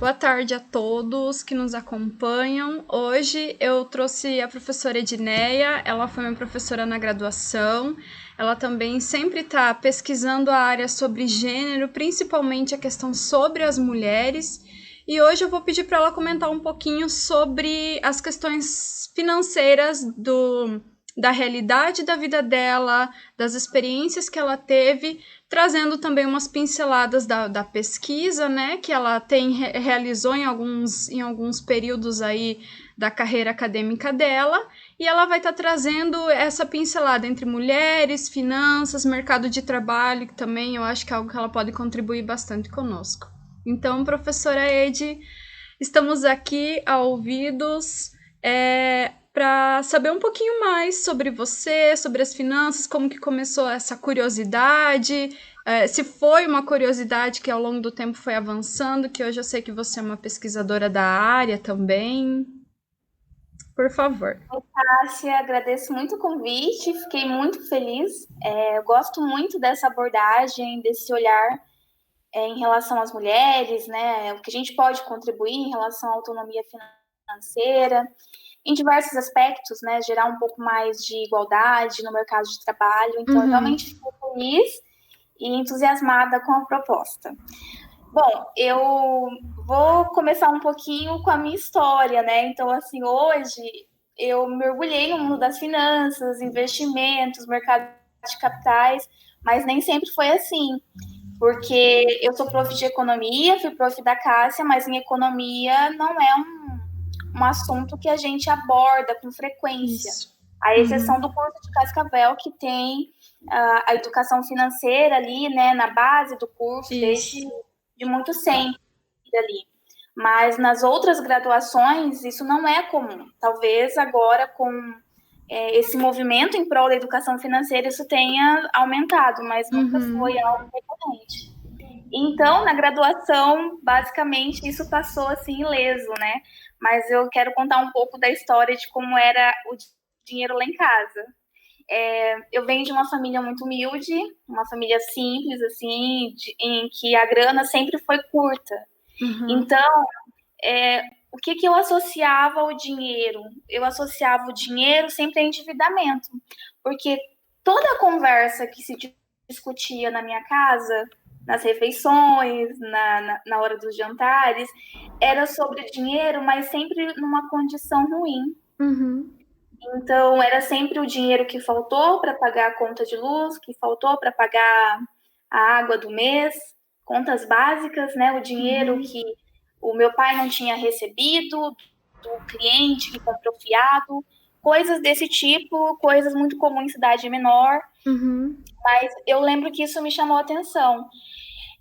Boa tarde a todos que nos acompanham. Hoje eu trouxe a professora Edneia, ela foi minha professora na graduação. Ela também sempre está pesquisando a área sobre gênero, principalmente a questão sobre as mulheres. E hoje eu vou pedir para ela comentar um pouquinho sobre as questões financeiras da realidade da vida dela, das experiências que ela teve, trazendo também umas pinceladas da pesquisa, né, que ela realizou em alguns períodos aí da carreira acadêmica dela, e ela vai estar trazendo essa pincelada entre mulheres, finanças, mercado de trabalho, que também eu acho que é algo que ela pode contribuir bastante conosco. Então, professora Ed, estamos aqui a ouvidos para saber um pouquinho mais sobre você, sobre as finanças, como que começou essa curiosidade, se foi uma curiosidade que ao longo do tempo foi avançando, que hoje eu sei que você é uma pesquisadora da área também. Por favor. Oi, Tássia, agradeço muito o convite, fiquei muito feliz. Eu gosto muito dessa abordagem, desse olhar em relação às mulheres, né? O que a gente pode contribuir em relação à autonomia financeira, em diversos aspectos, né? Gerar um pouco mais de igualdade no mercado de trabalho. Então, eu realmente fico feliz e entusiasmada com a proposta. Bom, eu vou começar um pouquinho com a minha história, né? Então, assim, hoje eu mergulhei no mundo das finanças, investimentos, mercado de capitais, mas nem sempre foi assim. Porque eu sou prof de economia, fui prof da Cássia, mas em economia não é um assunto que a gente aborda com frequência. Isso. A exceção do curso de Cascavel, que tem a educação financeira ali, né, na base do curso, desde de muito sempre ali. Mas nas outras graduações, isso não é comum. Talvez agora, com esse movimento em prol da educação financeira, isso tenha aumentado, mas nunca foi algo recorrente. Então, na graduação, basicamente, isso passou assim ileso, né? Mas eu quero contar um pouco da história de como era o dinheiro lá em casa. Eu venho de uma família muito humilde, uma família simples, assim, em que a grana sempre foi curta. Então, o que eu associava ao dinheiro? Eu associava o dinheiro sempre a endividamento, porque toda a conversa que se discutia na minha casa, nas refeições, na hora dos jantares, era sobre dinheiro, mas sempre numa condição ruim. Então, era sempre o dinheiro que faltou para pagar a conta de luz, que faltou para pagar a água do mês, contas básicas, né? O dinheiro que o meu pai não tinha recebido, do cliente que comprou fiado, coisas desse tipo, coisas muito comuns em cidade menor. Mas eu lembro que isso me chamou a atenção.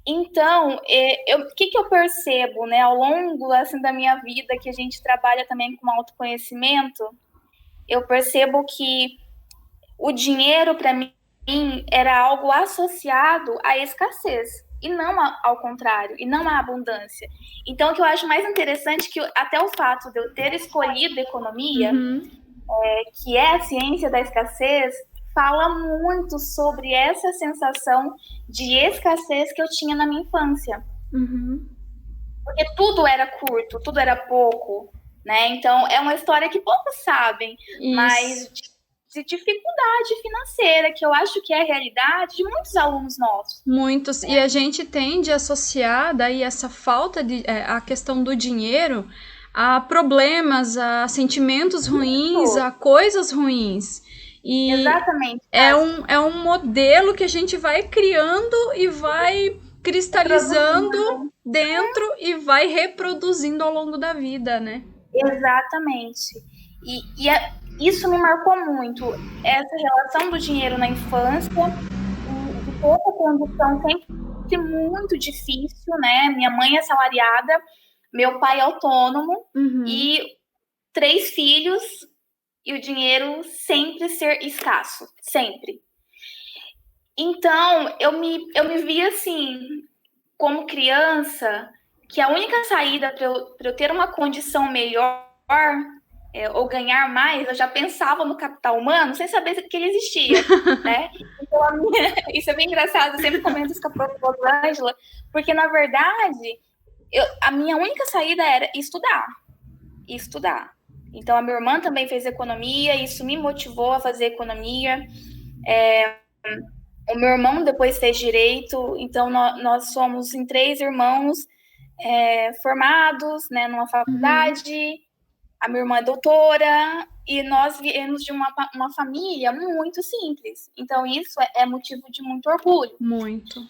Então, o que eu percebo, né, ao longo assim, da minha vida, que a gente trabalha também com autoconhecimento, eu percebo que o dinheiro, para mim, era algo associado à escassez, e não ao contrário, e não à abundância. Então, o que eu acho mais interessante é que até o fato de eu ter escolhido economia, que é a ciência da escassez, fala muito sobre essa sensação de escassez que eu tinha na minha infância. Porque tudo era curto, tudo era pouco, né? Então, é uma história que poucos sabem, mas de dificuldade financeira, que eu acho que é a realidade de muitos alunos nossos. Muitos. E a gente tende a associar daí essa falta de a questão do dinheiro a problemas, a sentimentos ruins, a coisas ruins. E exatamente. É um modelo que a gente vai criando e vai cristalizando dentro e vai reproduzindo ao longo da vida, né? Exatamente. Isso me marcou muito. Essa relação do dinheiro na infância, de pouca condição, sempre muito difícil, né? Minha mãe é assalariada, meu pai é autônomo e 3 filhos e o dinheiro sempre ser escasso, sempre. Então, eu me vi assim, como criança, que a única saída para eu ter uma condição melhor ou ganhar mais, eu já pensava no capital humano sem saber que ele existia, né? Então, isso é bem engraçado, eu sempre comento isso com a professora Ângela, porque, na verdade, A minha única saída era estudar. Então, a minha irmã também fez economia, isso me motivou a fazer economia. O meu irmão depois fez direito, então nós somos em 3 irmãos formados, né, numa faculdade. A minha irmã é doutora, e nós viemos de uma família muito simples. Então, isso é motivo de muito orgulho. Muito.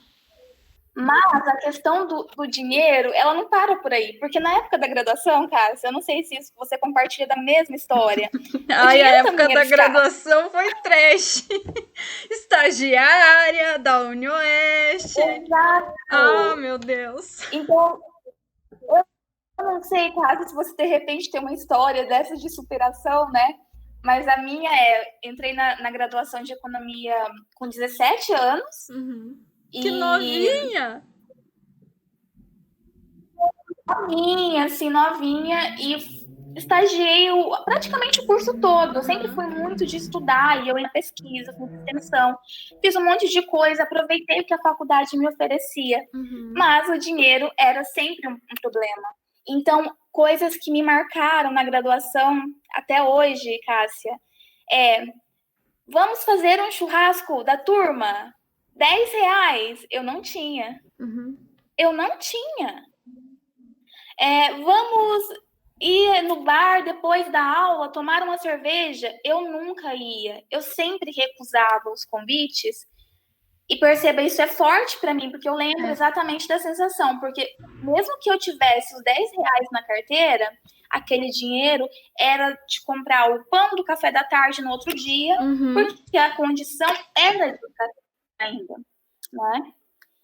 Mas a questão do dinheiro, ela não para por aí. Porque na época da graduação, Cássia, eu não sei se isso você compartilha da mesma história. Ai, a época da graduação foi trash. Estagiária da UniOeste. Exato. Ah, meu Deus. Então, eu não sei, Cássia, se você de repente tem uma história dessa de superação, né? Mas a minha entrei na graduação de economia com 17 anos. Uhum. Que novinha! Novinha, e estagiei praticamente o curso todo. Eu sempre fui muito de estudar, e eu ia pesquisa, fiz extensão, fiz um monte de coisa, aproveitei o que a faculdade me oferecia. Mas o dinheiro era sempre um problema. Então, coisas que me marcaram na graduação até hoje, Cássia, vamos fazer um churrasco da turma? R$10? Eu não tinha. Eu não tinha. Vamos ir no bar depois da aula, tomar uma cerveja? Eu nunca ia. Eu sempre recusava os convites. E perceba, isso é forte para mim, porque eu lembro exatamente da sensação. Porque mesmo que eu tivesse os R$10 na carteira, aquele dinheiro era de comprar o pão do café da tarde no outro dia, porque a condição era de ainda, né?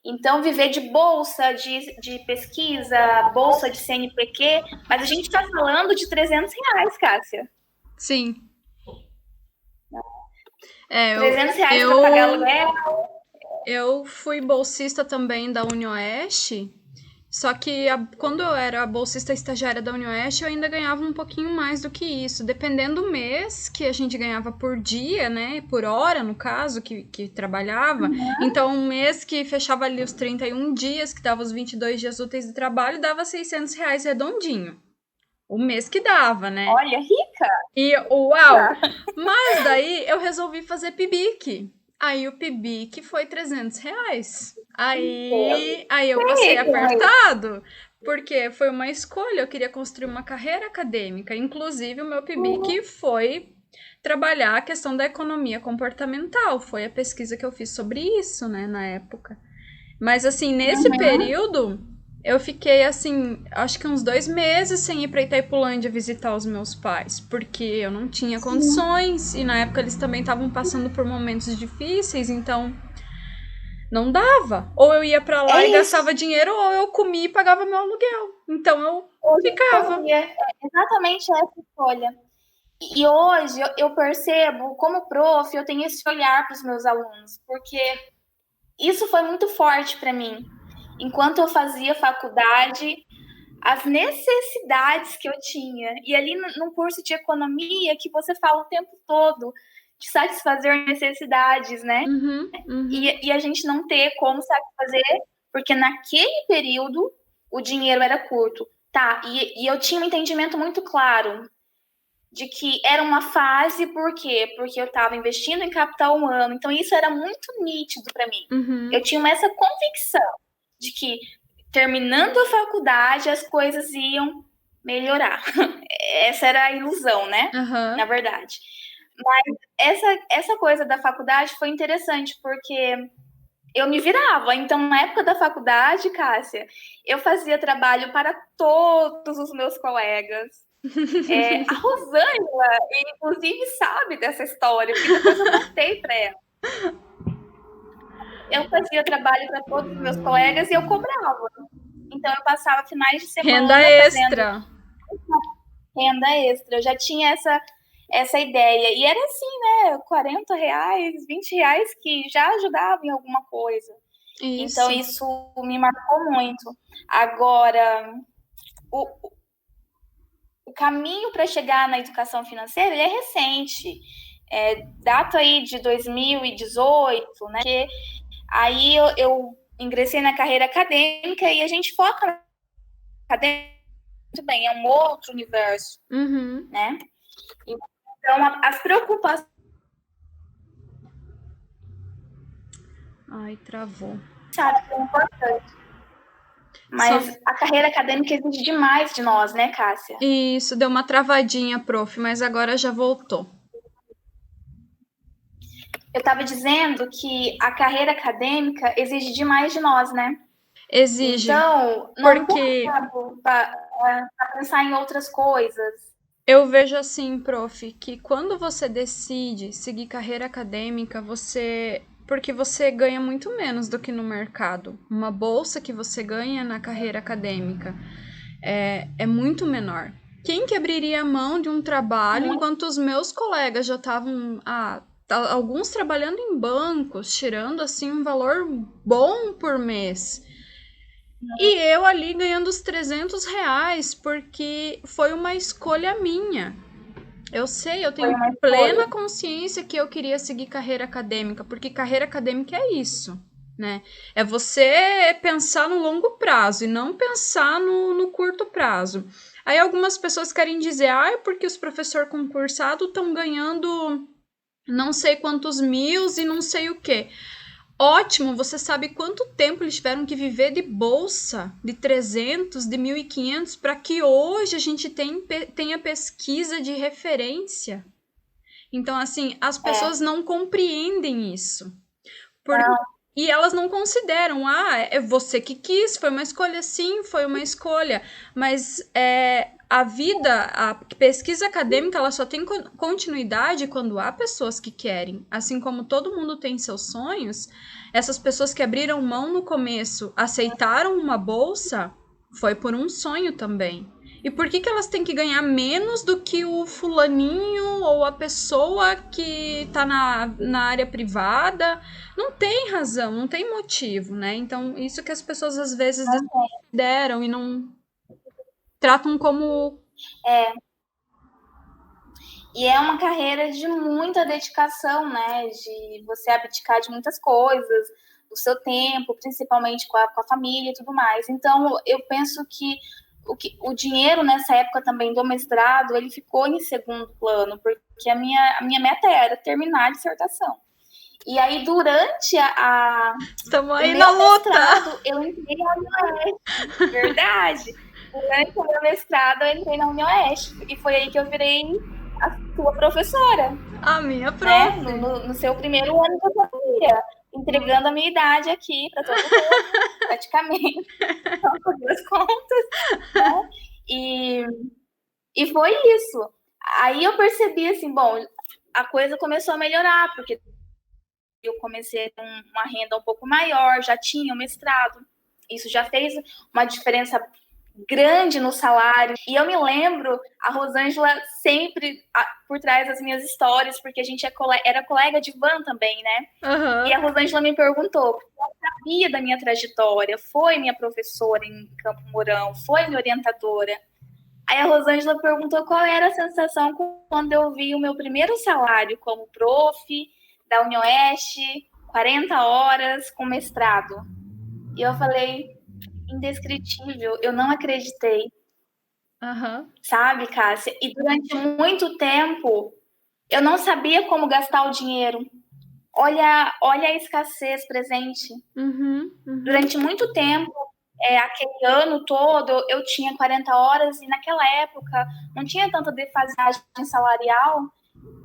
Então, viver de bolsa de pesquisa, bolsa de CNPq, mas a gente está falando de R$300, Cássia. Sim. R$300 para pagar aluguel. Eu fui bolsista também da UniOeste, só que quando eu era bolsista estagiária da UniOeste, eu ainda ganhava um pouquinho mais do que isso. Dependendo do mês que a gente ganhava por dia, né? Por hora, no caso, que trabalhava. Então, um mês que fechava ali os 31 dias, que dava os 22 dias úteis de trabalho, dava R$600 redondinho. O mês que dava, né? Olha, rica! E, uau! Mas daí, eu resolvi fazer PIBIC. Aí o PIBIC foi R$300. Aí eu passei apertado, porque foi uma escolha, eu queria construir uma carreira acadêmica. Inclusive, o meu PIBIC foi trabalhar a questão da economia comportamental. Foi a pesquisa que eu fiz sobre isso, né, na época. Mas, assim, nesse período, eu fiquei, assim, acho que uns 2 meses sem ir pra Itaipulândia visitar os meus pais, porque eu não tinha condições, e na época eles também estavam passando por momentos difíceis, então não dava. Ou eu ia pra lá e gastava dinheiro, ou eu comia e pagava meu aluguel. Então eu ficava. Exatamente essa escolha. E hoje eu percebo, como prof, eu tenho esse olhar para os meus alunos, porque isso foi muito forte para mim. Enquanto eu fazia faculdade, as necessidades que eu tinha. E ali no curso de economia, que você fala o tempo todo de satisfazer necessidades, né? E a gente não ter como satisfazer, porque naquele período o dinheiro era curto. Tá, e eu tinha um entendimento muito claro de que era uma fase, por quê? Porque eu estava investindo em capital humano, então isso era muito nítido para mim. Eu tinha essa convicção de que terminando a faculdade as coisas iam melhorar. Essa era a ilusão, né? Na verdade. Mas essa coisa da faculdade foi interessante, porque eu me virava. Então, na época da faculdade, Cássia, eu fazia trabalho para todos os meus colegas. A Rosângela, inclusive, sabe dessa história, porque depois eu contei para ela. Eu fazia trabalho para todos os meus colegas e eu cobrava. Então, eu passava finais de semana Renda extra. Renda extra. Eu já tinha essa ideia. E era assim, né? R$40, R$20 que já ajudavam em alguma coisa. Isso. Então, isso me marcou muito. Agora, o caminho para chegar na educação financeira, ele é recente. Data aí de 2018, né? Porque aí eu ingressei na carreira acadêmica e a gente foca acadêmica, muito bem, é um outro universo, né? Então, as preocupações... Ai, travou. Sabe, é importante. Mas a carreira acadêmica exige demais de nós, né, Cássia? Isso, deu uma travadinha, prof, mas agora já voltou. Eu estava dizendo que a carreira acadêmica exige demais de nós, né? Exige. Então, não tem tempo para pensar em outras coisas. Eu vejo assim, prof, que quando você decide seguir carreira acadêmica, porque você ganha muito menos do que no mercado. Uma bolsa que você ganha na carreira acadêmica é muito menor. Quem que abriria a mão de um trabalho enquanto os meus colegas já estavam, alguns trabalhando em bancos, tirando assim um valor bom por mês. E eu ali ganhando os R$300, porque foi uma escolha minha. Eu sei, eu tenho plena consciência que eu queria seguir carreira acadêmica, porque carreira acadêmica é isso, né? É você pensar no longo prazo e não pensar no curto prazo. Aí algumas pessoas querem dizer, é porque os professores concursados estão ganhando não sei quantos mil e não sei o quê. Ótimo, você sabe quanto tempo eles tiveram que viver de bolsa, de 300, de 1.500, para que hoje a gente tenha pesquisa de referência. Então, assim, as pessoas não compreendem isso. E elas não consideram, é você que quis, foi uma escolha, sim, foi uma escolha. Mas a vida, a pesquisa acadêmica, ela só tem continuidade quando há pessoas que querem. Assim como todo mundo tem seus sonhos, essas pessoas que abriram mão no começo, aceitaram uma bolsa, foi por um sonho também. E por que elas têm que ganhar menos do que o fulaninho ou a pessoa que tá na área privada? Não tem razão, não tem motivo, né? Então, isso que as pessoas às vezes desconsideram e não tratam como... E é uma carreira de muita dedicação, né? De você abdicar de muitas coisas, do seu tempo, principalmente com a família e tudo mais. Então, eu penso que o dinheiro nessa época também do mestrado, ele ficou em segundo plano, porque a minha meta era terminar a dissertação. E aí, durante Estamos aí na luta! Mestrado, eu entrei na UniOeste, verdade. Durante o meu mestrado, eu entrei na UniOeste. E foi aí que eu virei a sua professora. A minha prof. Né? No seu primeiro ano de família, entregando a minha idade aqui para todo mundo, praticamente. Então, com as contas. Né? E foi isso. Aí eu percebi assim, bom, a coisa começou a melhorar, porque eu comecei com uma renda um pouco maior, já tinha o mestrado. Isso já fez uma diferença grande no salário. E eu me lembro, a Rosângela sempre por trás das minhas histórias, porque a gente era colega de van também, né? Uhum. E a Rosângela me perguntou, porque ela sabia da minha trajetória, foi minha professora em Campo Mourão, foi minha orientadora. Aí a Rosângela perguntou qual era a sensação quando eu vi o meu primeiro salário como prof da UniOeste, 40 horas com mestrado. E eu falei, indescritível, eu não acreditei. Sabe, Cássia? E durante muito tempo, eu não sabia como gastar o dinheiro. Olha a escassez presente. Durante muito tempo, aquele ano todo, eu tinha 40 horas e naquela época não tinha tanta defasagem salarial.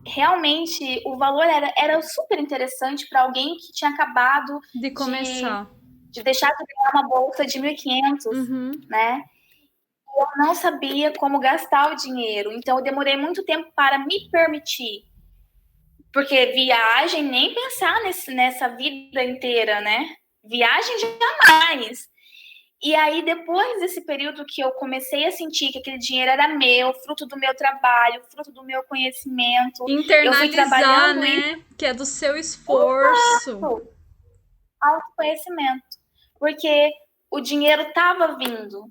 Realmente, o valor era super interessante para alguém que tinha acabado de começar. De deixar de ganhar uma bolsa de 1.500, né? Eu não sabia como gastar o dinheiro, então eu demorei muito tempo para me permitir. Porque viagem, nem pensar nessa vida inteira, né? Viagem jamais. E aí, depois desse período que eu comecei a sentir que aquele dinheiro era meu, fruto do meu trabalho, fruto do meu conhecimento. Internalizar, eu fui trabalhando né? Que é do seu esforço. Autoconhecimento. Porque o dinheiro estava vindo.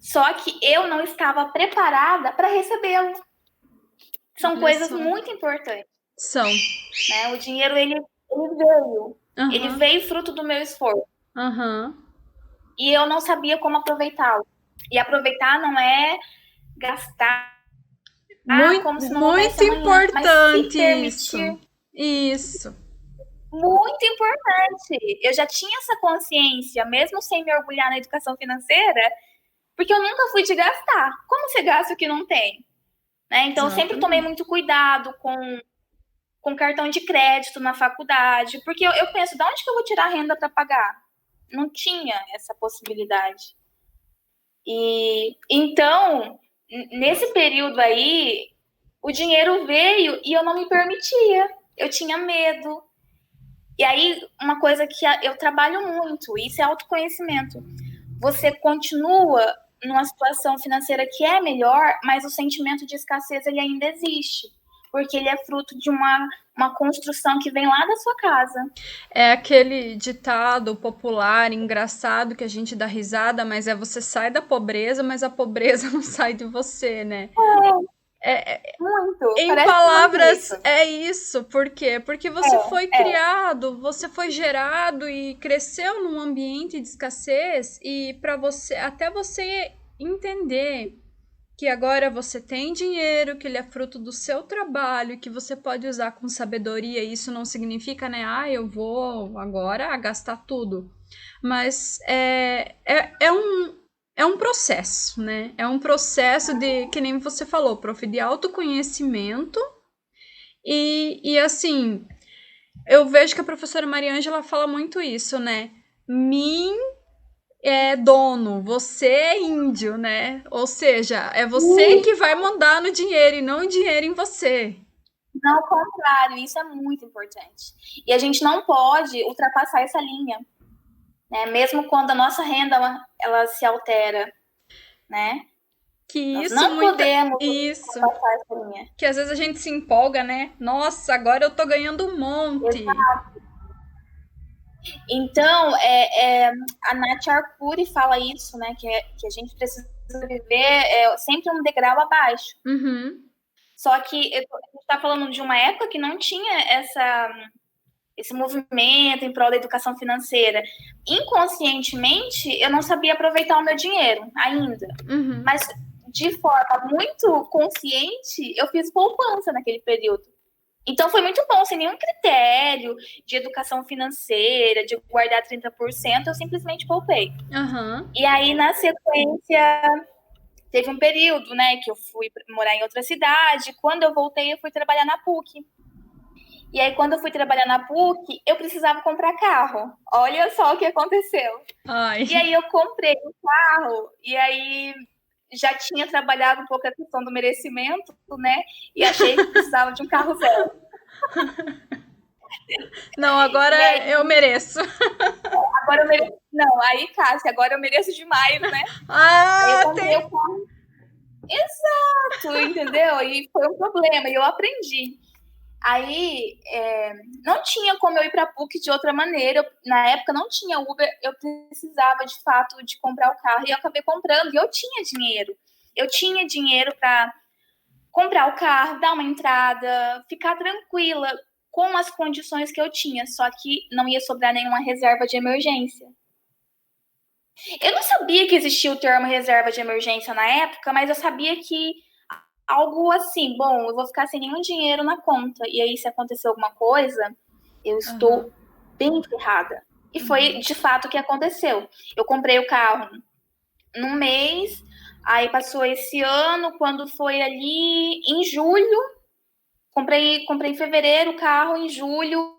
Só que eu não estava preparada para recebê-lo. São coisas muito importantes. São. Né? O dinheiro, ele veio. Ele veio fruto do meu esforço. e eu não sabia como aproveitá-lo. E aproveitar não é gastar como se não houvesse Muito amanhã, mas se importante permitir. Isso. Muito importante. Eu já tinha essa consciência, mesmo sem me orgulhar na educação financeira, porque eu nunca fui de gastar. Como você gasta o que não tem? Né? Então, eu sempre tomei muito cuidado com cartão de crédito na faculdade, porque eu penso, de onde que eu vou tirar renda para pagar? Não tinha essa possibilidade. E então, nesse período aí, o dinheiro veio e eu não me permitia. Eu tinha medo. E aí, uma coisa que eu trabalho muito, isso é autoconhecimento. Você continua numa situação financeira que é melhor, mas o sentimento de escassez ele ainda existe, porque ele é fruto de uma construção que vem lá da sua casa. É aquele ditado popular, engraçado, que a gente dá risada, mas você sai da pobreza, mas a pobreza não sai de você, né? Muito. Em Parece palavras, muito é isso. Por quê? Porque você foi criado, você foi gerado e cresceu num ambiente de escassez, e para você, até você entender que agora você tem dinheiro, que ele é fruto do seu trabalho, que você pode usar com sabedoria. Isso não significa, né? Eu vou agora gastar tudo. Mas é um processo, né? É um processo de, que nem você falou, prof, de autoconhecimento. E assim, eu vejo que a professora Mariângela fala muito isso, né? Mim é dono, você é índio, né? Ou seja, é você que vai mandar no dinheiro e não o dinheiro em você. Não, ao contrário, isso é muito importante. E a gente não pode ultrapassar essa linha, né? Mesmo quando a nossa renda ela se altera, né? Que Nós isso não podemos isso. ultrapassar essa linha. Que às vezes a gente se empolga, né? Nossa, agora eu tô ganhando um monte. Exato. Então, a Nath Arcuri fala isso, né? Que a gente precisa viver sempre um degrau abaixo. Uhum. Só que a gente está falando de uma época que não tinha esse movimento em prol da educação financeira. Inconscientemente, eu não sabia aproveitar o meu dinheiro ainda. Uhum. Mas, de forma muito consciente, eu fiz poupança naquele período. Então, foi muito bom, sem nenhum critério de educação financeira, de guardar 30%, eu simplesmente poupei. Uhum. E aí, na sequência, teve um período, né, que eu fui morar em outra cidade. Quando eu voltei, eu fui trabalhar na PUC. E aí, quando eu fui trabalhar na PUC, eu precisava comprar carro. Olha só o que aconteceu. Ai. E aí, eu comprei um carro, e aí já tinha trabalhado um pouco a questão do merecimento, né? E achei que precisava de um carro zero. Não, agora aí, eu mereço. Agora eu mereço. Não, aí, Cássia, agora eu mereço demais, né? Aí eu comprei o carro. Exato, entendeu? E foi um problema, e eu aprendi. Aí, não tinha como eu ir para a PUC de outra maneira. Na época não tinha Uber, eu precisava de fato de comprar o carro e eu acabei comprando. E eu tinha dinheiro. Eu tinha dinheiro para comprar o carro, dar uma entrada, ficar tranquila com as condições que eu tinha. Só que não ia sobrar nenhuma reserva de emergência. Eu não sabia que existia o termo reserva de emergência na época, mas eu sabia que algo assim, bom, eu vou ficar sem nenhum dinheiro na conta. E aí, se acontecer alguma coisa, eu estou bem ferrada. E foi, de fato, o que aconteceu. Eu comprei o carro num mês, aí passou esse ano, quando foi ali em julho, comprei em fevereiro o carro, em julho,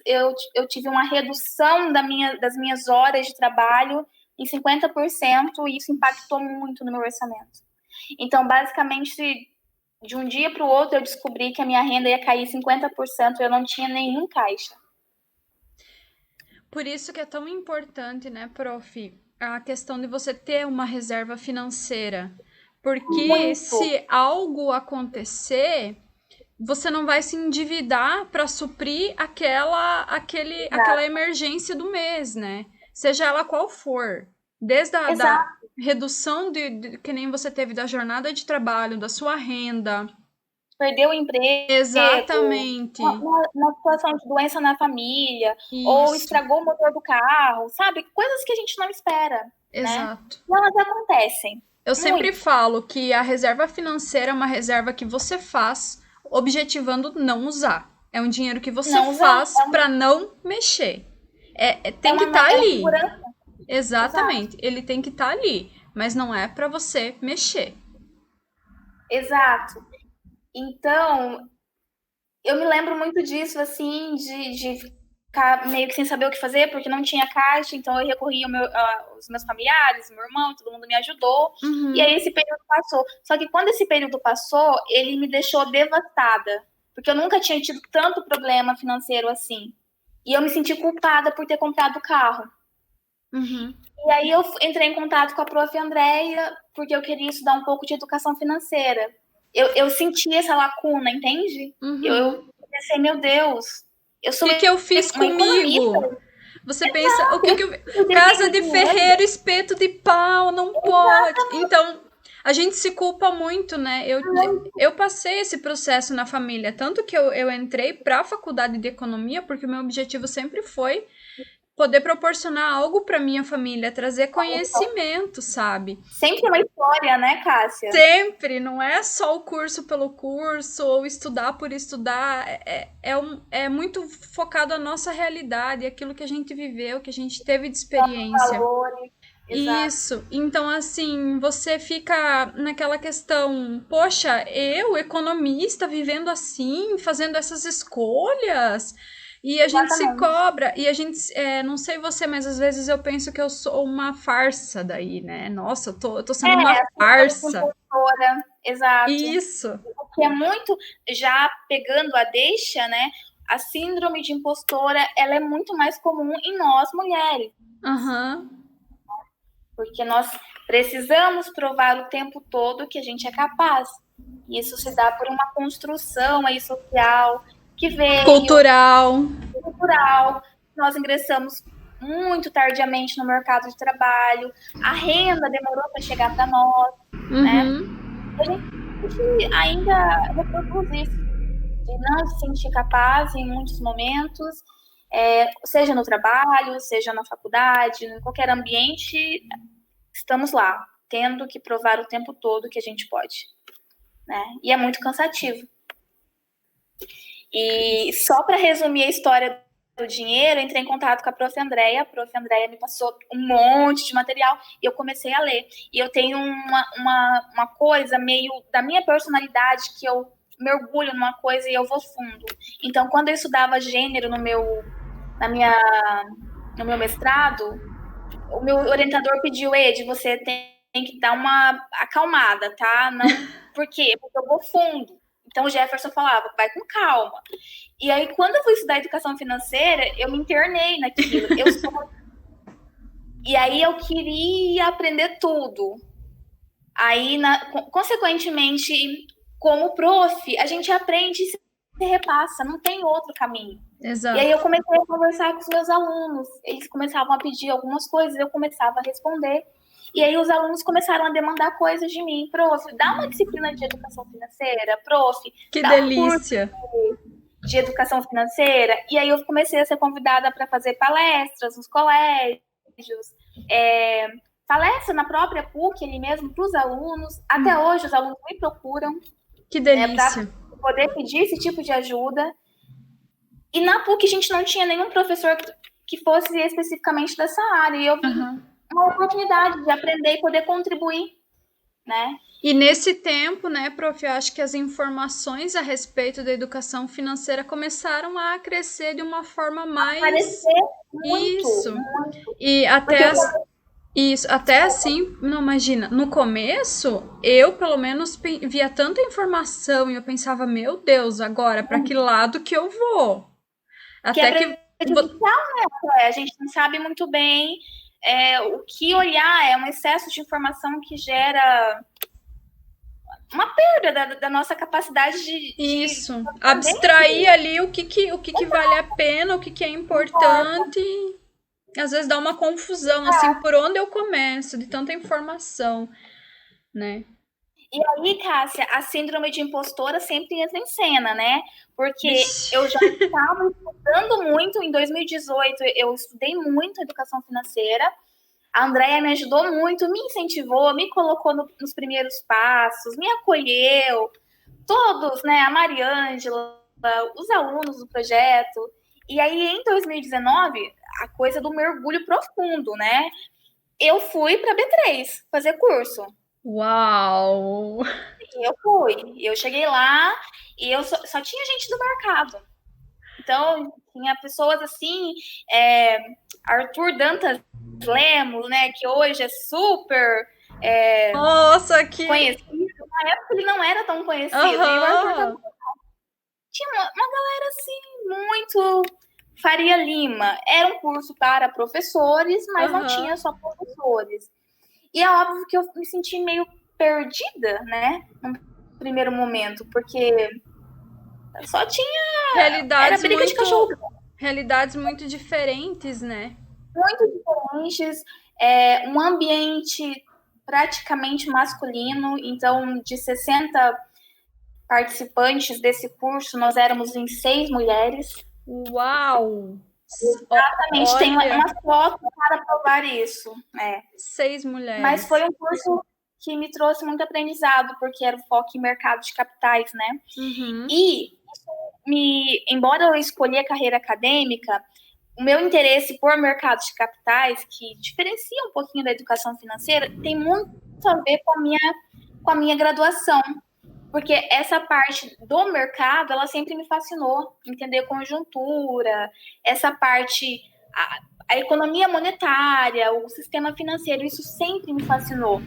eu tive uma redução das minhas horas de trabalho em 50%, e isso impactou muito no meu orçamento. Então, basicamente, de um dia para o outro, eu descobri que a minha renda ia cair 50%, eu não tinha nenhum caixa. Por isso que é tão importante, né, prof, a questão de você ter uma reserva financeira. Porque se algo acontecer, você não vai se endividar para suprir aquela emergência do mês, né? Seja ela qual for. Desde da redução que nem você teve da jornada de trabalho, da sua renda, perdeu o emprego, Exatamente. uma situação de doença na família, Isso. ou estragou o motor do carro, sabe? Coisas que a gente não espera, Exato. né? E elas acontecem. Eu sempre falo que a reserva financeira é uma reserva que você faz objetivando não usar. É um dinheiro que você faz para não mexer. Tem que estar ali. Exatamente. Ele tem que estar ali, mas não é para você mexer. Exato. Então, eu me lembro muito disso, assim, de ficar meio que sem saber o que fazer, porque não tinha caixa, então eu recorri aos meus familiares, meu irmão, todo mundo me ajudou. Uhum. E aí esse período passou. Só que quando esse período passou, ele me deixou devastada, porque eu nunca tinha tido tanto problema financeiro assim. E eu me senti culpada por ter comprado o carro. Uhum. E aí eu entrei em contato com a prof. Andréia, porque eu queria estudar um pouco de educação financeira. Eu senti essa lacuna, entende? Uhum. Eu pensei, meu Deus, eu sou o que eu fiz comigo? Você pensa, o que eu... Casa de ferreiro, espeto de pau, não pode. Então, a gente se culpa muito, né? Eu passei esse processo na família, tanto que eu entrei para a faculdade de economia, porque o meu objetivo sempre foi poder proporcionar algo para minha família, trazer conhecimento, sabe? Sempre uma história, né, Cássia? Sempre, não é só o curso pelo curso ou estudar por estudar, é muito focado a nossa realidade, aquilo que a gente viveu, que a gente teve de experiência. Valores. Isso, então assim, você fica naquela questão, poxa, eu, economista, vivendo assim, fazendo essas escolhas... E a gente se cobra, e a gente, não sei você, mas às vezes eu penso que eu sou uma farsa daí, né? Nossa, eu tô sendo uma farsa. Exato. Isso. Porque é muito, já pegando a deixa, né? A síndrome de impostora, ela é muito mais comum em nós, mulheres. Uhum. Porque nós precisamos provar o tempo todo que a gente é capaz. E isso se dá por uma construção aí social, que veio... Cultural. Nós ingressamos muito tardiamente no mercado de trabalho, a renda demorou para chegar para nós, né? A gente ainda reproduz isso, de não se sentir capaz em muitos momentos, seja no trabalho, seja na faculdade, em qualquer ambiente, estamos lá, tendo que provar o tempo todo que a gente pode, né? E é muito cansativo. E só para resumir a história do dinheiro, entrei em contato com a prof. Andréia. A prof. Andréia me passou um monte de material e eu comecei a ler. E eu tenho uma coisa meio da minha personalidade, que eu mergulho numa coisa e eu vou fundo. Então, quando eu estudava gênero no meu mestrado, o meu orientador pediu, Ed, você tem que dar uma acalmada, tá? Não, por quê? Porque eu vou fundo. Então o Jefferson falava, vai com calma. E aí, quando eu fui estudar educação financeira, eu me internei naquilo. E aí eu queria aprender tudo. Aí, consequentemente, como prof, a gente aprende e se repassa, não tem outro caminho. Exato. E aí eu comecei a conversar com os meus alunos. Eles começavam a pedir algumas coisas, eu começava a responder. E aí os alunos começaram a demandar coisas de mim. Prof, dá uma disciplina de educação financeira? Prof, que dá delícia! Um curso de educação financeira? E aí eu comecei a ser convidada para fazer palestras nos colégios, palestra na própria PUC, ali mesmo, para os alunos. Até hoje os alunos me procuram. Que delícia! Para poder pedir esse tipo de ajuda. E na PUC a gente não tinha nenhum professor que fosse especificamente dessa área. E eu vi uma oportunidade de aprender e poder contribuir, né? E nesse tempo, né, prof, eu acho que as informações a respeito da educação financeira começaram a crescer de uma forma mais... Aparecer muito. Isso. E até... Isso, até assim, não imagina, no começo, eu pelo menos via tanta informação e eu pensava, meu Deus, agora, para que lado que eu vou? Até que né? A gente não sabe muito bem o que olhar, é um excesso de informação que gera uma perda da nossa capacidade de abstrair ali o que vale a pena, o que é importante. Às vezes dá uma confusão, assim, por onde eu começo, de tanta informação, né? E aí, Cássia, a síndrome de impostora sempre entra em cena, né? Porque Vixe. eu já estava estudando muito em 2018, eu estudei muito educação financeira. A Andrea me ajudou muito, me incentivou, me colocou nos primeiros passos, me acolheu, todos, né? A Mariângela, os alunos do projeto. E aí, em 2019, a coisa do mergulho profundo, né? Eu fui para B3 fazer curso. Uau! Eu fui. Eu cheguei lá e eu só tinha gente do mercado. Então, tinha pessoas assim, Arthur Dantas Lemos, né, que hoje é super Nossa, que... conhecido. Na época ele não era tão conhecido. E o Arthur Aham. também tinha uma galera assim, muito Faria Lima. Era um curso para professores, mas não tinha Aham. só professores. E é óbvio que eu me senti meio perdida, né, no primeiro momento, porque só tinha. Era briga de cachorro. Realidades muito diferentes, né? Muito diferentes. Um ambiente praticamente masculino. Então, de 60 participantes desse curso, nós éramos em 6 mulheres. Uau! Exatamente, tem Olha, uma foto para provar isso. 6 Mas mulheres. foi um curso que me trouxe muito aprendizado, porque era o foco em mercado de capitais, né? Uhum. E embora eu escolhi a carreira acadêmica, o meu interesse por mercado de capitais, que diferencia um pouquinho da educação financeira, tem muito a ver com a minha graduação. Porque essa parte do mercado, ela sempre me fascinou. Entender conjuntura, essa parte, a economia monetária, o sistema financeiro, isso sempre me fascinou.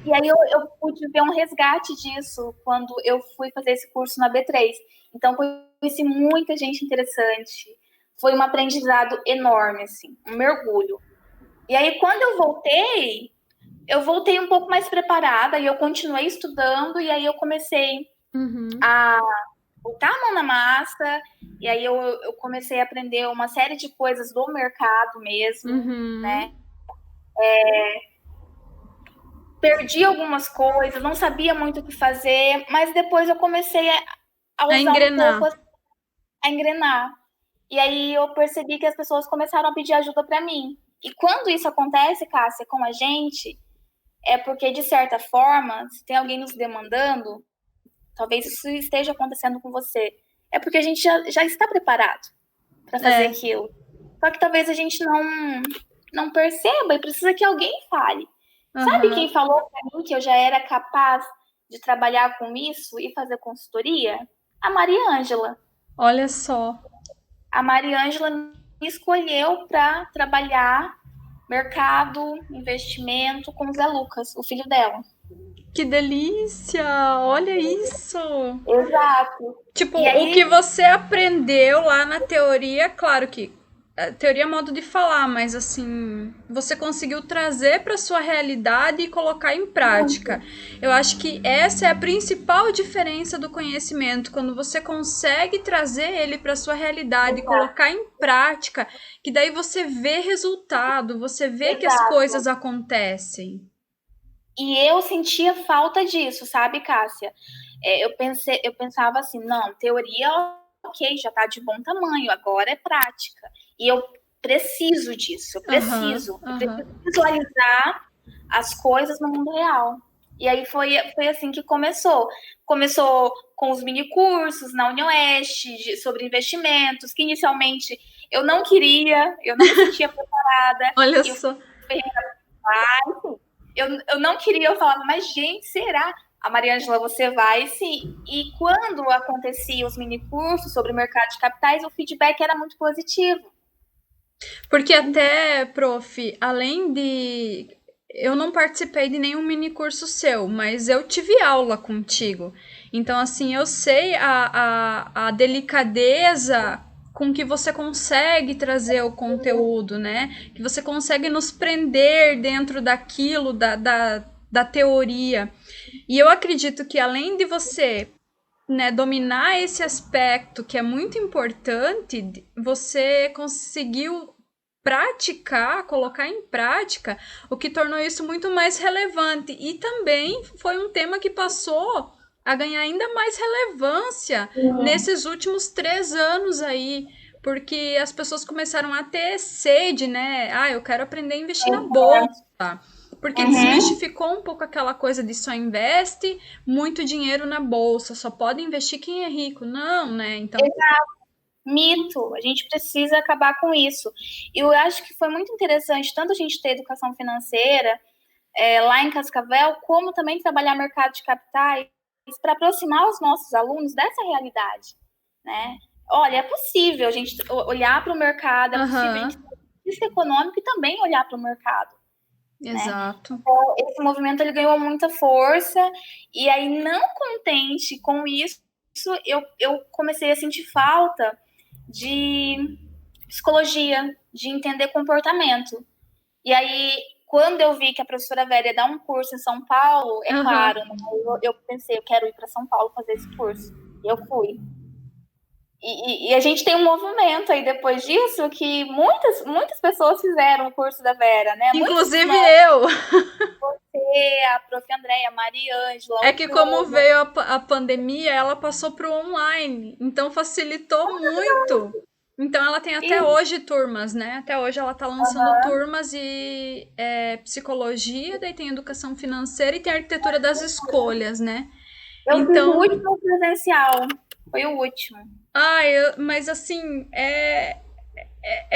E aí eu pude ver um resgate disso quando eu fui fazer esse curso na B3. Então, conheci muita gente interessante. Foi um aprendizado enorme, assim, um mergulho. E aí, quando eu voltei um pouco mais preparada e eu continuei estudando, e aí eu comecei a botar a mão na massa, e aí eu comecei a aprender uma série de coisas do mercado mesmo, né? Perdi algumas coisas, não sabia muito o que fazer, mas depois eu comecei a usar um pouco, a engrenar. E aí eu percebi que as pessoas começaram a pedir ajuda para mim. E quando isso acontece, Cássia, com a gente, é porque, de certa forma, se tem alguém nos demandando, talvez isso esteja acontecendo com você. É porque a gente já está preparado para fazer aquilo. Só que talvez a gente não perceba e precisa que alguém fale. Sabe quem falou para mim que eu já era capaz de trabalhar com isso e fazer consultoria? A Mariângela. Olha só. A Mariângela me escolheu para trabalhar mercado, investimento com o Zé Lucas, o filho dela. Que delícia! Olha isso! Exato. Tipo, E aí, o que você aprendeu lá na teoria, claro que a teoria é modo de falar, mas assim, você conseguiu trazer para sua realidade e colocar em prática. Eu acho que essa é a principal diferença do conhecimento, quando você consegue trazer ele para sua realidade e colocar em prática, que daí você vê resultado, você vê que as coisas acontecem. E eu sentia falta disso, sabe, Cássia? Eu pensava assim, não, teoria, ok, já tá de bom tamanho, agora é prática. E eu preciso disso, eu preciso visualizar as coisas no mundo real. E aí foi assim que começou. Começou com os mini cursos na Unioeste sobre investimentos, que inicialmente eu não queria, eu não me sentia preparada. Olha só. Eu não queria, eu falava, mas gente, será? A Mariângela, você vai sim. E quando acontecia os mini cursos sobre o mercado de capitais, o feedback era muito positivo. Porque até, prof, além de... Eu não participei de nenhum mini curso seu, mas eu tive aula contigo. Então, assim, eu sei a delicadeza com que você consegue trazer o conteúdo, né? Que você consegue nos prender dentro daquilo, da teoria. E eu acredito que além de você, né, dominar esse aspecto que é muito importante, você conseguiu praticar, colocar em prática, o que tornou isso muito mais relevante. E também foi um tema que passou a ganhar ainda mais relevância nesses últimos 3 anos aí, porque as pessoas começaram a ter sede, né? Eu quero aprender a investir na bolsa. Porque desmistificou um pouco aquela coisa de só investe muito dinheiro na bolsa, só pode investir quem é rico. Não, né? Então... Exato. Mito, a gente precisa acabar com isso. E eu acho que foi muito interessante tanto a gente ter educação financeira lá em Cascavel, como também trabalhar mercado de capitais para aproximar os nossos alunos dessa realidade, né? Olha, é possível a gente olhar para o mercado, é possível a gente ter risco econômico e também olhar para o mercado. Exato. Né? Então, esse movimento ele ganhou muita força, e aí, não contente com isso, eu comecei a sentir falta de psicologia, de entender comportamento. E aí, quando eu vi que a professora Vera ia dar um curso em São Paulo, claro, né? eu pensei, eu quero ir para São Paulo fazer esse curso. E eu fui. E a gente tem um movimento aí depois disso que muitas pessoas fizeram o curso da Vera, né? Inclusive eu. Você, a prof. Andréia, a Mariângela. É que como veio a pandemia, ela passou pro online. Então facilitou muito. Então ela tem até hoje turmas, né? Até hoje ela tá lançando turmas e psicologia, daí tem educação financeira e tem arquitetura das escolhas, né? Eu fiz o último presencial. Foi o último. Mas assim, é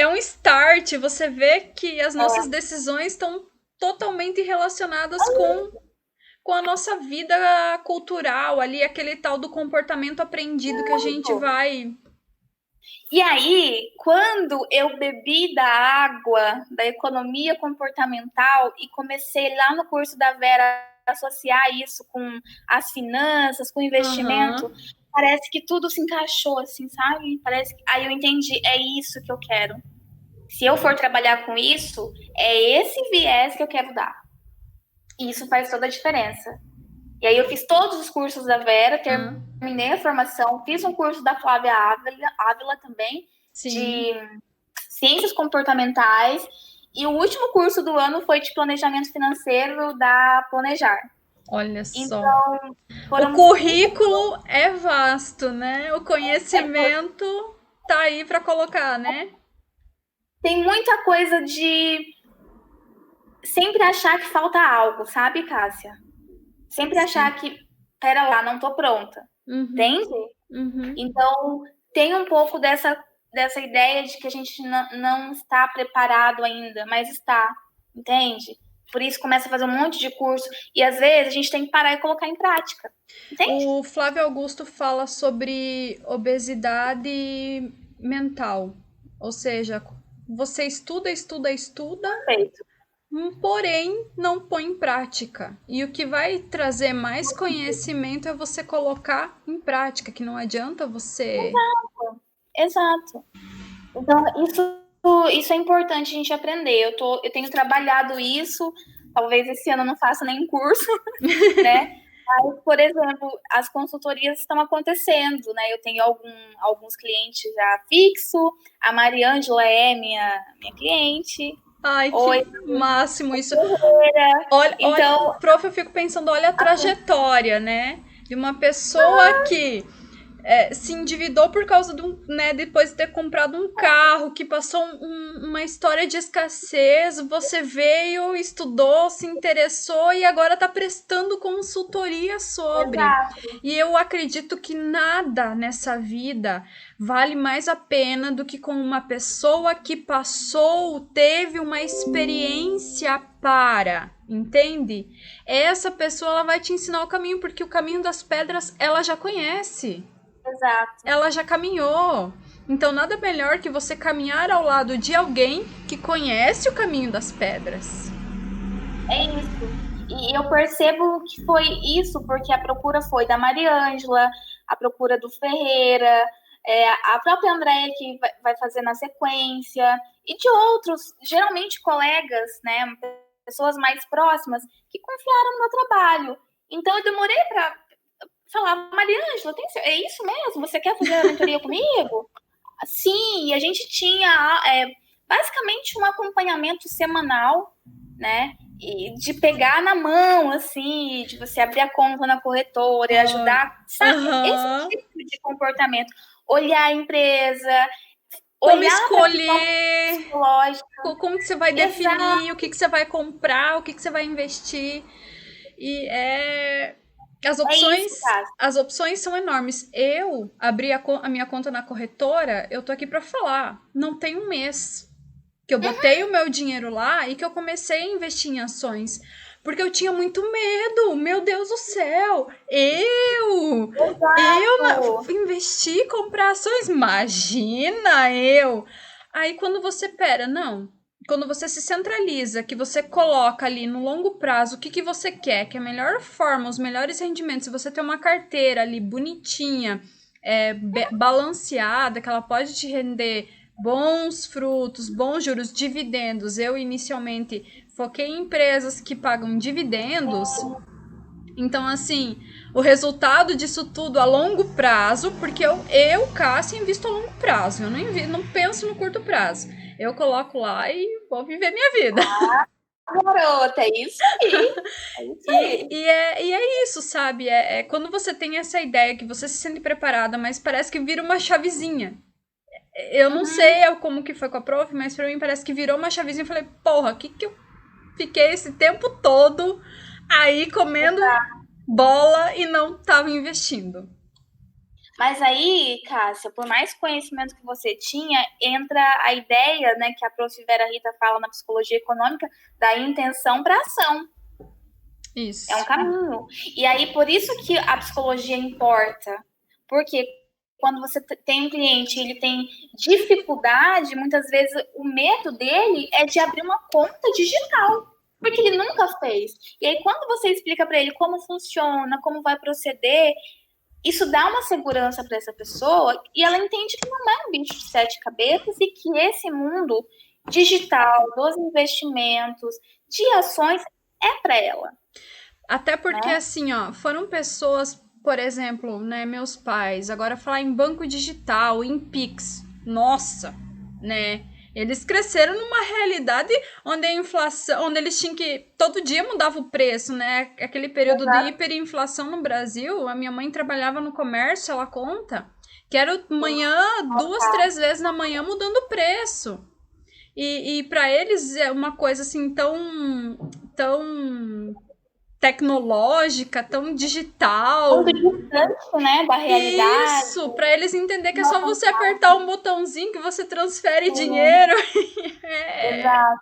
um start. Você vê que as nossas decisões estão totalmente relacionadas com a nossa vida cultural ali, aquele tal do comportamento aprendido que a gente vai... E aí, quando eu bebi da água da economia comportamental e comecei lá no curso da Vera a associar isso com as finanças, com o investimento, parece que tudo se encaixou, assim, sabe? Parece que... Aí eu entendi, é isso que eu quero. Se eu for trabalhar com isso, é esse viés que eu quero dar. E isso faz toda a diferença. E aí eu fiz todos os cursos da Vera, terminei a formação, fiz um curso da Flávia Ávila também, de ciências comportamentais, e o último curso do ano foi de planejamento financeiro da Planejar. Olha só. Então, o currículo é vasto, né? O conhecimento tá aí para colocar, né? Tem muita coisa de sempre achar que falta algo, sabe, Cássia? Sempre achar que, pera lá, não tô pronta. Entende? Então, tem um pouco dessa ideia de que a gente não está preparado ainda, mas está, entende? Por isso começa a fazer um monte de curso e às vezes a gente tem que parar e colocar em prática. Entende? O Flávio Augusto fala sobre obesidade mental, ou seja, você estuda, Perfeito. Porém não põe em prática. E o que vai trazer mais conhecimento é você colocar em prática, que não adianta você... Exato. Então, isso é importante a gente aprender. Eu tenho trabalhado isso, talvez esse ano eu não faça nenhum curso, né? Mas, por exemplo, as consultorias estão acontecendo, né? Eu tenho alguns clientes já fixo, a Mariângela é minha cliente. Ai, que máximo isso. Então, olha, prof, eu fico pensando, olha a trajetória, né? De uma pessoa que se endividou por causa depois de ter comprado um carro, que passou uma história de escassez, você veio, estudou, se interessou e agora tá prestando consultoria sobre. Exato. E eu acredito que nada nessa vida vale mais a pena do que com uma pessoa que teve uma experiência entende? Essa pessoa ela vai te ensinar o caminho, porque o caminho das pedras ela já conhece. Exato. Ela já caminhou. Então, nada melhor que você caminhar ao lado de alguém que conhece o caminho das pedras. É isso. E eu percebo que foi isso, porque a procura foi da Mariângela, a procura do Ferreira, a própria Andréia que vai fazer na sequência, e de outros, geralmente colegas, né, pessoas mais próximas, que confiaram no meu trabalho. Então, eu demorei para falar, Mariângela, é isso mesmo? Você quer fazer a mentoria comigo? Sim, e a gente tinha basicamente um acompanhamento semanal, né? E de pegar na mão, assim, de você abrir a conta na corretora e ajudar, sabe? Esse tipo de comportamento. Olhar a empresa, como olhar escolher, psicológica. como que você vai definir, o que você vai comprar, o que você vai investir. E as opções são enormes. Eu abri a minha conta na corretora, eu tô aqui para falar, não tem um mês que eu botei o meu dinheiro lá e que eu comecei a investir em ações. Porque eu tinha muito medo, meu Deus do céu. Eu investi, comprar ações, imagina eu. Aí quando você quando você se centraliza, que você coloca ali no longo prazo o que você quer, que é a melhor forma, os melhores rendimentos, se você tem uma carteira ali bonitinha, balanceada, que ela pode te render bons frutos, bons juros, dividendos. Eu inicialmente foquei em empresas que pagam dividendos. Então, assim, o resultado disso tudo a longo prazo, porque Cássia, invisto a longo prazo. Eu não penso no curto prazo. Eu coloco lá e vou viver minha vida. Garota, é isso aí. É isso aí. E é isso, sabe? É quando você tem essa ideia que você se sente preparada, mas parece que vira uma chavezinha. Eu não sei como que foi com a prof, mas pra mim parece que virou uma chavezinha. Eu falei, porra, que eu fiquei esse tempo todo aí comendo bola e não tava investindo. Mas aí, Cássia, por mais conhecimento que você tinha, entra a ideia, né, que a prof. Vera Rita fala na psicologia econômica, da intenção para ação. Isso. É um caminho. E aí, por isso que a psicologia importa. Porque quando você tem um cliente e ele tem dificuldade, muitas vezes o medo dele é de abrir uma conta digital. Porque ele nunca fez. E aí, quando você explica para ele como funciona, como vai proceder, isso dá uma segurança para essa pessoa e ela entende que não é um bicho de 7 cabeças e que esse mundo digital, dos investimentos, de ações, é para ela. Até porque, assim, ó, foram pessoas, por exemplo, né, meus pais, agora falar em banco digital, em Pix, nossa, né? Eles cresceram numa realidade onde a inflação, onde eles tinham que todo dia mudava o preço, né? Aquele período de hiperinflação no Brasil, a minha mãe trabalhava no comércio, ela conta, que era manhã, 2, 3 vezes na manhã mudando o preço. E para eles é uma coisa assim tão tecnológica, tão digital. Muito distante, né, da realidade. Isso, para eles entender que é só você apertar um botãozinho que você transfere dinheiro. Exato.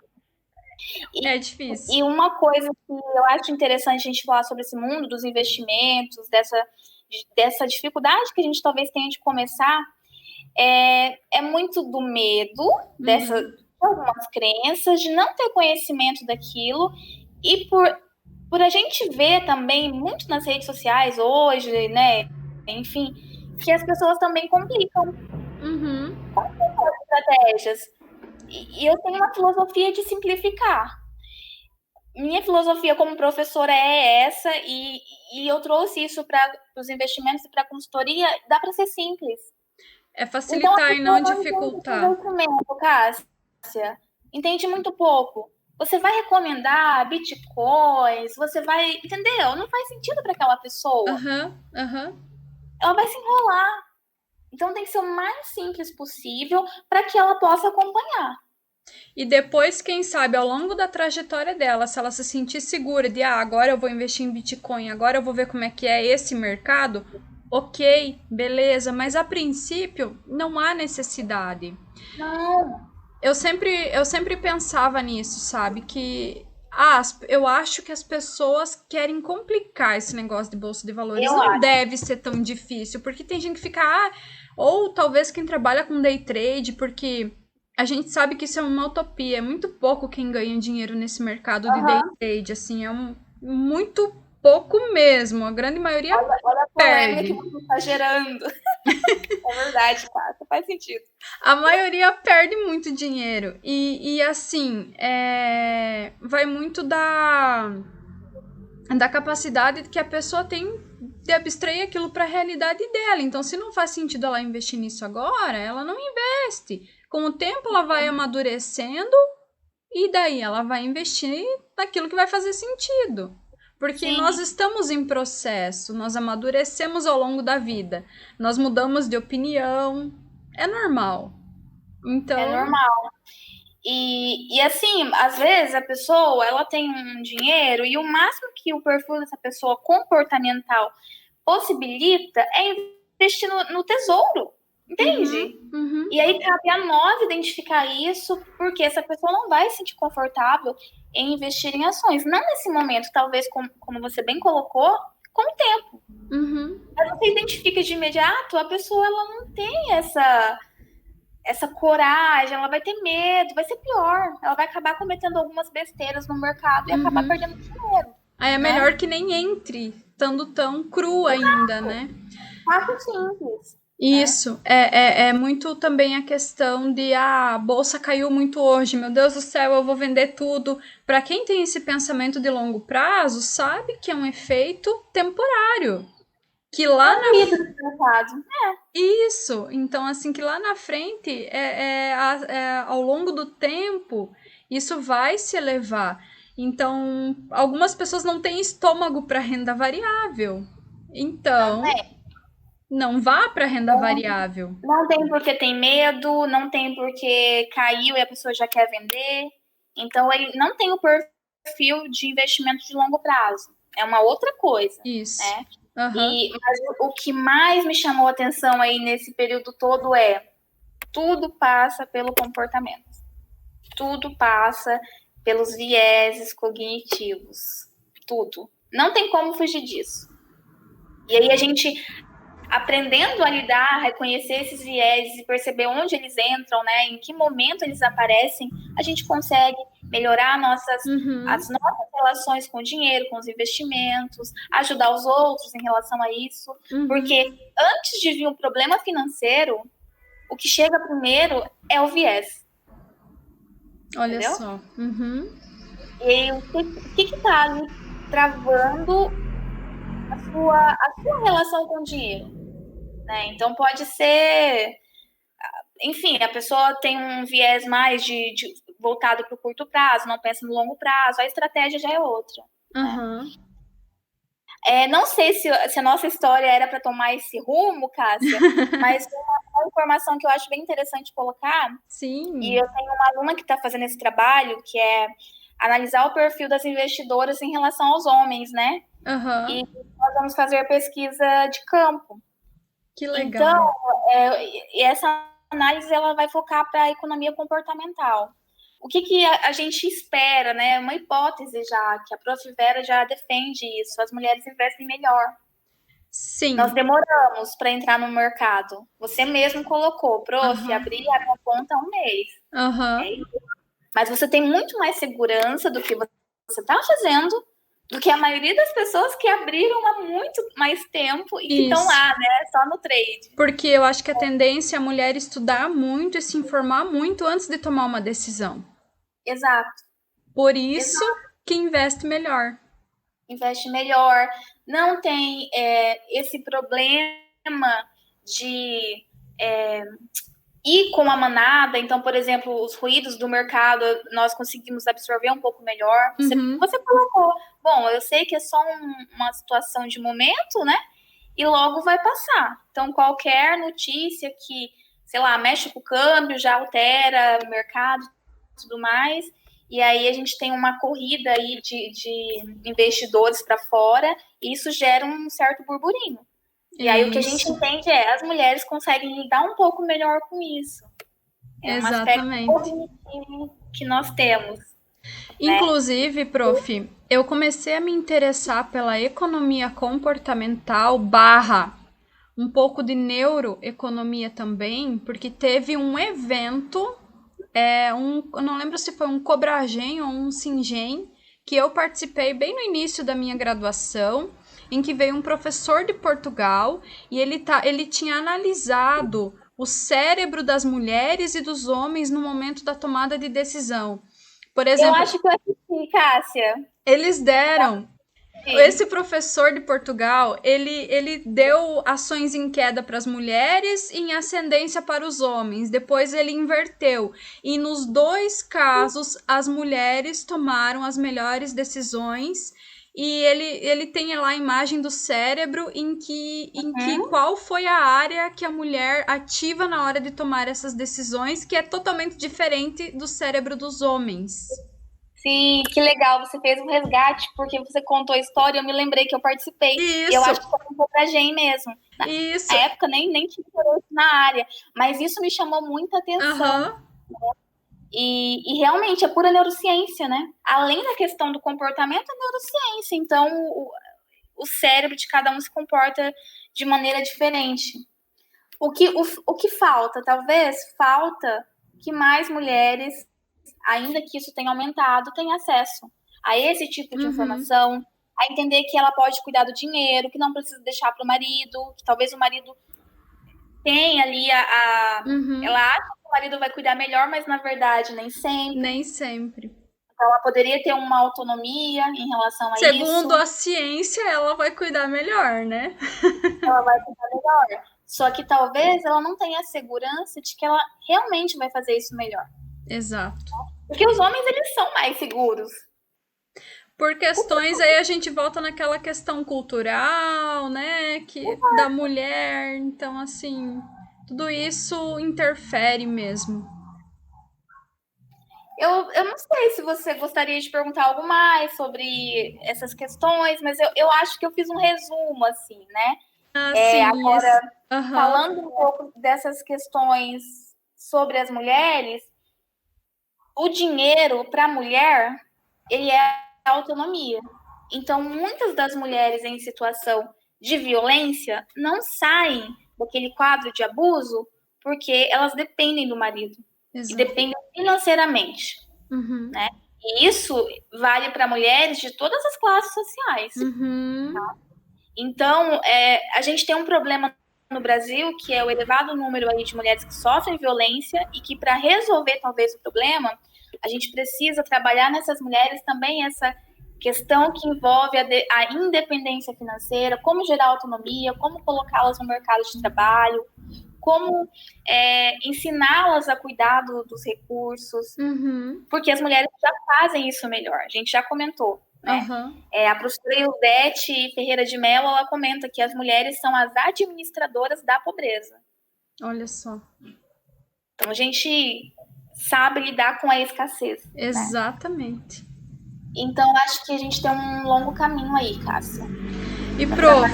É difícil. E uma coisa que eu acho interessante a gente falar sobre esse mundo dos investimentos, dessa dificuldade que a gente talvez tenha de começar, é muito do medo, de algumas crenças, de não ter conhecimento daquilo, e por a gente ver também muito nas redes sociais hoje, né, enfim, que as pessoas também complicam. Complicam as estratégias. E eu tenho uma filosofia de simplificar. Minha filosofia como professora é essa, e eu trouxe isso para os investimentos e para a consultoria. Dá para ser simples. É facilitar e não dificultar. Cássia, entende muito pouco. Você vai recomendar bitcoins, você vai... Entendeu? Não faz sentido para aquela pessoa. Ela vai se enrolar. Então tem que ser o mais simples possível para que ela possa acompanhar. E depois, quem sabe, ao longo da trajetória dela, se ela se sentir segura de agora eu vou investir em Bitcoin, agora eu vou ver como é que é esse mercado, ok, beleza, mas a princípio não há necessidade. Não. Eu sempre pensava nisso, sabe? Que eu acho que as pessoas querem complicar esse negócio de bolsa de valores. Não deve ser tão difícil, porque tem gente que fica... ou talvez quem trabalha com day trade, porque a gente sabe que isso é uma utopia. É muito pouco quem ganha dinheiro nesse mercado de day trade, assim. É muito pouco mesmo. A grande maioria olha a polêmica que você está gerando. É verdade, Cássia, faz sentido. A maioria perde muito dinheiro. E assim, vai muito da capacidade que a pessoa tem de abstrair aquilo para a realidade dela. Então, se não faz sentido ela investir nisso agora, ela não investe. Com o tempo, ela vai amadurecendo e daí ela vai investir naquilo que vai fazer sentido. Porque Sim. nós estamos em processo, nós amadurecemos ao longo da vida, nós mudamos de opinião, é normal. Então... É normal. E assim, às vezes a pessoa, ela tem um dinheiro e o máximo que o perfil dessa pessoa comportamental possibilita é investir no tesouro, entende? Uhum. E aí cabe a nós identificar isso, porque essa pessoa não vai se sentir confortável em investir em ações. Não nesse momento, talvez, como você bem colocou, com o tempo. Mas você identifica de imediato, a pessoa ela não tem essa coragem, ela vai ter medo, vai ser pior. Ela vai acabar cometendo algumas besteiras no mercado e acabar perdendo dinheiro. Aí é melhor que nem entre, estando tão cru ainda, né? Fácil simples. Isso, é muito também a questão de a bolsa caiu muito hoje, meu Deus do céu, eu vou vender tudo. Para quem tem esse pensamento de longo prazo, sabe que é um efeito temporário. Que lá Isso, então assim, que lá na frente, ao longo do tempo, isso vai se elevar. Então, algumas pessoas não têm estômago para renda variável. Então, não vá para renda variável. Não tem porque tem medo, não tem porque caiu e a pessoa já quer vender. Então, ele não tem o perfil de investimento de longo prazo. É uma outra coisa. Isso. Né? Mas o que mais me chamou a atenção aí nesse período todo tudo passa pelo comportamento. Tudo passa pelos vieses cognitivos. Tudo. Não tem como fugir disso. E aí a gente, aprendendo a lidar, a reconhecer esses vieses e perceber onde eles entram, né, em que momento eles aparecem, a gente consegue melhorar as nossas relações com o dinheiro, com os investimentos, ajudar os outros em relação a isso. Porque antes de vir um problema financeiro, o que chega primeiro é o viés. Olha entendeu? só. E aí, o que está ali travando a sua relação com o dinheiro? Né? Então, pode ser... Enfim, a pessoa tem um viés mais voltado para o curto prazo, não pensa no longo prazo, a estratégia já é outra. Né? Não sei se a nossa história era para tomar esse rumo, Cássia, mas uma informação que eu acho bem interessante colocar. Sim. E eu tenho uma aluna que está fazendo esse trabalho, que é analisar o perfil das investidoras em relação aos homens, né? E nós vamos fazer pesquisa de campo. Que legal. Então, essa análise ela vai focar para a economia comportamental. O que a gente espera, né? Uma hipótese já, que a Prof. Vera já defende isso. As mulheres investem melhor. Sim. Nós demoramos para entrar no mercado. Você mesmo colocou, Prof, abrir a minha conta há um mês. Mas você tem muito mais segurança do que você está fazendo do que a maioria das pessoas que abriram há muito mais tempo e que estão lá, né? Só no trade. Porque eu acho que a tendência é a mulher estudar muito e se informar muito antes de tomar uma decisão. Exato. Por isso que investe melhor. Investe melhor. Não tem esse problema de ir com a manada. Então, por exemplo, os ruídos do mercado nós conseguimos absorver um pouco melhor. Você colocou, bom, eu sei que é só uma situação de momento, né? E logo vai passar. Então, qualquer notícia que, sei lá, mexe com o câmbio, já altera o mercado e tudo mais. E aí a gente tem uma corrida aí de investidores para fora, e isso gera um certo burburinho. E aí o que a gente entende as mulheres conseguem lidar um pouco melhor com isso. É um aspecto cognitivo que nós temos. Inclusive, Prof, eu comecei a me interessar pela economia comportamental / um pouco de neuroeconomia também, porque teve um evento, eu não lembro se foi um Cobragen ou um Singen, que eu participei bem no início da minha graduação, em que veio um professor de Portugal e ele tinha analisado o cérebro das mulheres e dos homens no momento da tomada de decisão. Por exemplo, eu acho que eu assisti, Cássia. Eles deram Esse professor de Portugal, ele deu ações em queda para as mulheres e em ascendência para os homens. Depois ele inverteu. E nos 2 casos, as mulheres tomaram as melhores decisões. E ele tem lá a imagem do cérebro em que qual foi a área que a mulher ativa na hora de tomar essas decisões, que é totalmente diferente do cérebro dos homens. Sim, que legal, você fez um resgate, porque você contou a história, eu me lembrei que eu participei. Isso. Eu acho que foi um pra Gen mesmo. Isso. Na época nem tinha interesse na área, mas isso me chamou muita atenção. E realmente é pura neurociência, né? Além da questão do comportamento, é neurociência. Então, o cérebro de cada um se comporta de maneira diferente. O que falta? Talvez falta que mais mulheres, ainda que isso tenha aumentado, tenham acesso a esse tipo de informação, a entender que ela pode cuidar do dinheiro, que não precisa deixar para o marido, que talvez o marido tenha ali ela acha que o marido vai cuidar melhor, mas na verdade nem sempre. Nem sempre. Então ela poderia ter uma autonomia em relação a isso. Segundo a ciência, ela vai cuidar melhor, né? Ela vai cuidar melhor. Só que talvez ela não tenha a segurança de que ela realmente vai fazer isso melhor. Exato. Porque os homens, eles são mais seguros. Por questões, aí a gente volta naquela questão cultural, né, da mulher, então, assim, tudo isso interfere mesmo. Eu não sei se você gostaria de perguntar algo mais sobre essas questões, mas eu acho que eu fiz um resumo, assim, né? Sim, agora, falando um pouco dessas questões sobre as mulheres, o dinheiro para a mulher, ele é autonomia. Então, muitas das mulheres em situação de violência não saem daquele quadro de abuso porque elas dependem do marido. Exato. E dependem financeiramente. Né? E isso vale para mulheres de todas as classes sociais. Tá? Então, a gente tem um problema no Brasil, que é o elevado número aí de mulheres que sofrem violência e que, para resolver talvez o problema, a gente precisa trabalhar nessas mulheres também essa questão que envolve a independência financeira, como gerar autonomia, como colocá-las no mercado de trabalho, como ensiná-las a cuidar dos recursos, porque as mulheres já fazem isso melhor, a gente já comentou. Né? A professora Ildete Ferreira de Mello, ela comenta que as mulheres são as administradoras da pobreza. Olha só. Então, a gente sabe lidar com a escassez. Exatamente. Né? Então, acho que a gente tem um longo caminho aí, Cássia. E, prof,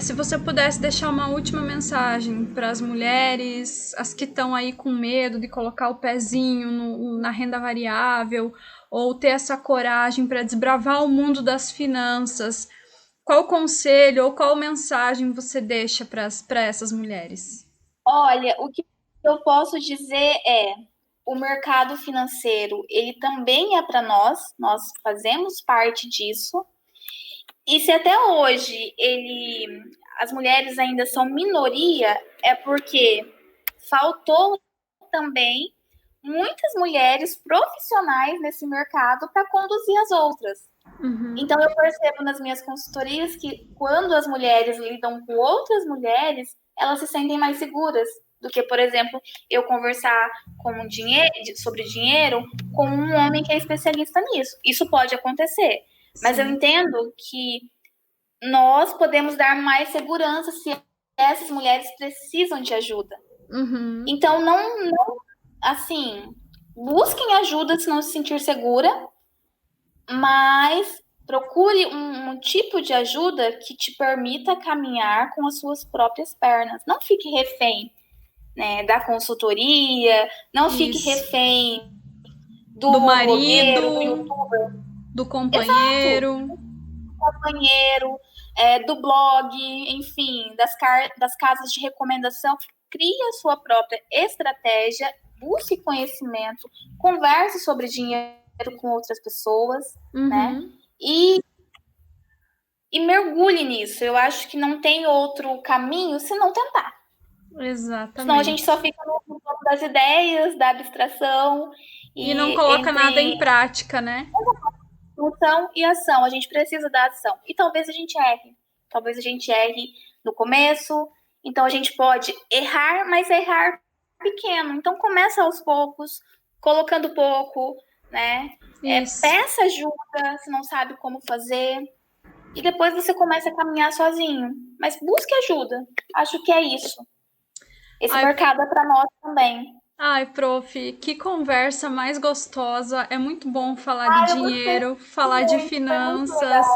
se você pudesse deixar uma última mensagem para as mulheres, as que estão aí com medo de colocar o pezinho na renda variável, ou ter essa coragem para desbravar o mundo das finanças, qual conselho ou qual mensagem você deixa para essas mulheres? Olha, o que eu posso dizer o mercado financeiro, ele também é para nós fazemos parte disso. E se até hoje as mulheres ainda são minoria, é porque faltou também muitas mulheres profissionais nesse mercado para conduzir as outras. Então, eu percebo nas minhas consultorias que quando as mulheres lidam com outras mulheres, elas se sentem mais seguras do que, por exemplo, eu conversar sobre dinheiro com um homem que é especialista nisso. Isso pode acontecer. Mas eu entendo que nós podemos dar mais segurança se essas mulheres precisam de ajuda. Então, não assim, busquem ajuda se não se sentir segura, mas procure um tipo de ajuda que te permita caminhar com as suas próprias pernas. Não fique refém, né, da consultoria, não fique refém do marido, blogueiro, do youtuber, do companheiro. Exato. Do companheiro, do blog, enfim, das casas de recomendação. Crie a sua própria estratégia, busque conhecimento, converse sobre dinheiro com outras pessoas, né? E mergulhe nisso. Eu acho que não tem outro caminho se não tentar. Exatamente. Senão a gente só fica no campo das ideias, da abstração. E não coloca nada em prática, né? função e ação. A gente precisa da ação. E talvez a gente erre. Talvez a gente erre no começo. Então, a gente pode errar, mas errar pequeno. Então, começa aos poucos, colocando pouco, né? Peça ajuda, se não sabe como fazer. E depois você começa a caminhar sozinho. Mas busque ajuda. Acho que é isso. Esse mercado é para nós também. Ai, prof, que conversa mais gostosa. É muito bom falar de dinheiro, falar de finanças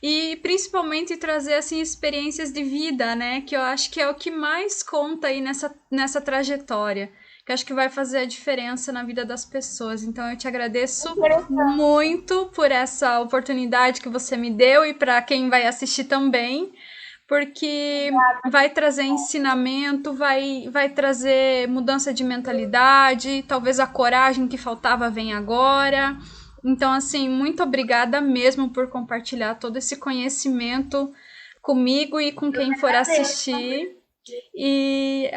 e principalmente trazer assim experiências de vida, né? Que eu acho que é o que mais conta aí nessa trajetória. Que eu acho que vai fazer a diferença na vida das pessoas. Então eu te agradeço muito por essa oportunidade que você me deu e para quem vai assistir também. Porque vai trazer ensinamento, vai trazer mudança de mentalidade, talvez a coragem que faltava vem agora. Então, assim, muito obrigada mesmo por compartilhar todo esse conhecimento comigo e com quem for assistir. E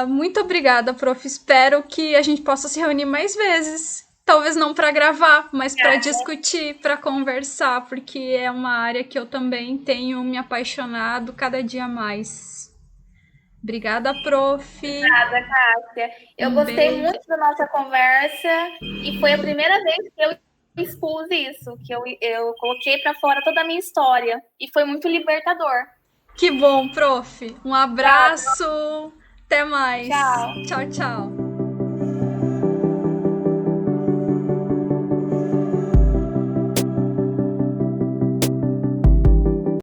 muito obrigada, prof. Espero que a gente possa se reunir mais vezes. Talvez não para gravar, mas para discutir, para conversar, porque é uma área que eu também tenho me apaixonado cada dia mais. Obrigada, prof. Obrigada, Cássia. Eu gostei muito da nossa conversa e foi a primeira vez que eu expus isso, que eu coloquei para fora toda a minha história e foi muito libertador. Que bom, prof. Um abraço. Até mais. Tchau. Tchau, tchau.